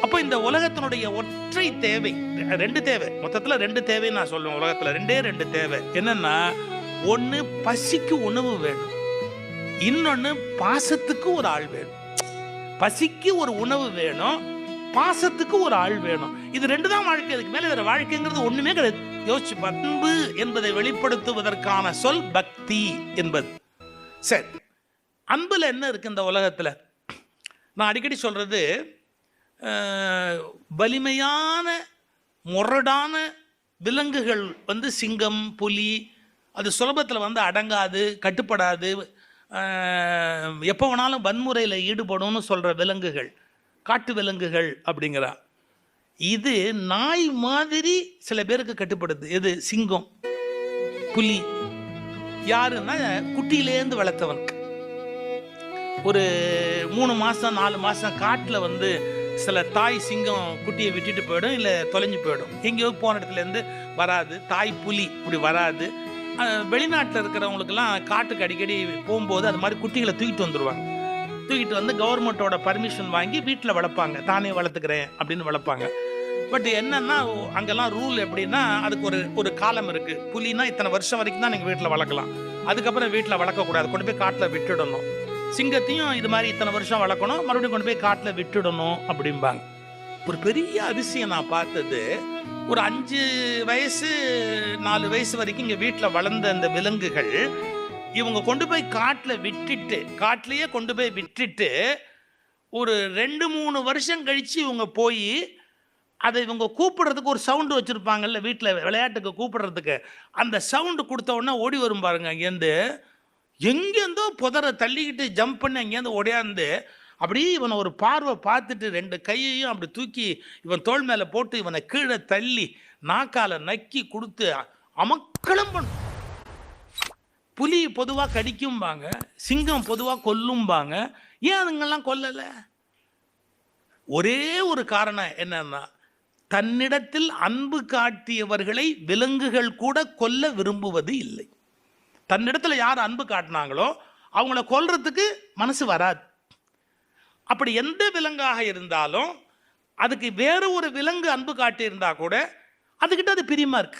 அப்போ இந்த உலகத்தினுடைய ஒற்றை தேவை, ரெண்டு தேவை, மொத்தத்துல ரெண்டு தேவை நான் சொல்லுவேன். உலகத்துல ரெண்டு தேவை என்னன்னா, ஒன்னு பசிக்கு உணவு வேணும், இன்னொன்னு பாசத்துக்கு ஒரு ஆள் வேணும். பசிக்கு ஒரு உணவு வேணும், பாசத்துக்கு ஒரு ஆள் வேணும். இது ரெண்டு தான் வாழ்க்கை. இதுக்கு மேல வேற வாழ்க்கைங்கிறது ஒண்ணுமே கிடையாது. யோசிச்சு, அன்பு என்பதை வெளிப்படுத்துவதற்கான சொல் பக்தி என்பது. சரி, அன்புல என்ன இருக்கு இந்த உலகத்துல? நான் அடிக்கடி சொல்றது, வலிமையான முரடான விலங்குகள் சிங்கம், புலி, அது சுலபத்தில் அடங்காது, கட்டுப்படாது, எப்போ வேணாலும் வன்முறையில் ஈடுபடும்னு சொல்கிற விலங்குகள், காட்டு விலங்குகள் அப்படிங்கிறா. இது நாய் மாதிரி சில பேருக்கு கட்டுப்படுது. எது? சிங்கம், புலி. யாருன்னா குட்டியிலேருந்து வளர்த்தவனுக்கு. ஒரு 3 மாதம் 4 மாதம் காட்டில் சில தாய் சிங்கம் குட்டியை விட்டுட்டு போயிடும், இல்லை தொலைஞ்சு போயிடும். எங்கேயோ போன இடத்துலேருந்து வராது. தாய் புலி இப்படி வராது. வெளிநாட்டில் இருக்கிறவங்களுக்கெல்லாம் காட்டுக்கு அடிக்கடி போகும்போது அது மாதிரி குட்டிகளை தூக்கிட்டு வந்துடுவாங்க. தூக்கிட்டு கவர்மெண்ட்டோட பர்மிஷன் வாங்கி வீட்டில் வளர்ப்பாங்க. தானே வளர்த்துக்கிறேன் அப்படின்னு வளர்ப்பாங்க. பட் என்னன்னா, அங்கெல்லாம் ரூல் எப்படின்னா, அதுக்கு ஒரு காலம் இருக்குது. புலினா இத்தனை வருஷம் வரைக்கும் தான் நீங்கள் வீட்டில் வளர்க்கலாம், அதுக்கப்புறம் வீட்டில் வளர்க்கக்கூடாது, கொண்டு போய் காட்டில் விட்டுடணும். சிங்கத்தையும் இது மாதிரி இத்தனை வருஷம் வளர்க்கணும், மறுபடியும் கொண்டு போய் காட்டில் விட்டுடணும் அப்படிம்பாங்க. ஒரு பெரிய அதிசயம் நான் பார்த்தது, ஒரு 5 வயசு 4 வயசு வரைக்கும் இங்கே வீட்டில் வளர்ந்த அந்த விலங்குகள் இவங்க கொண்டு போய் காட்டில் விட்டுட்டு, காட்டிலேயே கொண்டு போய் விட்டுட்டு ஒரு 2-3 வருஷம் கழித்து இவங்க போய் அதை இவங்க கூப்பிடுறதுக்கு ஒரு சவுண்டு வச்சுருப்பாங்கல்ல, வீட்டில் விளையாட்டுக்கு கூப்பிடுறதுக்கு. அந்த சவுண்டு கொடுத்த உடனே ஓடி வரும் பாருங்க. எங்கேருந்தோ புதரை தள்ளிக்கிட்டு ஜம்ப் பண்ணி அங்கேருந்து ஓடியாந்து அப்படியே இவனை ஒரு பார்வை பார்த்துட்டு 2 கையையும் அப்படி தூக்கி இவன் தோள் மேலே போட்டு இவனை கீழே தள்ளி நாக்கால நக்கி கொடுத்து அமக்களம் பண்ணும். புலி பொதுவாக கடிக்கும்பாங்க, சிங்கம் பொதுவாக கொல்லும்பாங்க. ஏன் அதுங்கெல்லாம் கொல்லலை? ஒரே ஒரு காரணம் என்னன்னா, தன்னிடத்தில் அன்பு காட்டியவர்களை விலங்குகள் கூட கொல்ல விரும்புவது இல்லை. தன்னிடத்துல யார் அன்பு காட்டினாங்களோ அவங்கள கொல்றதுக்கு மனசு வராது. அப்படி எந்த விலங்காக இருந்தாலும் அதுக்கு வேற ஒரு விலங்கு அன்பு காட்டி இருந்தா கூட அதுகிட்ட அது பிரியமா இருக்கு.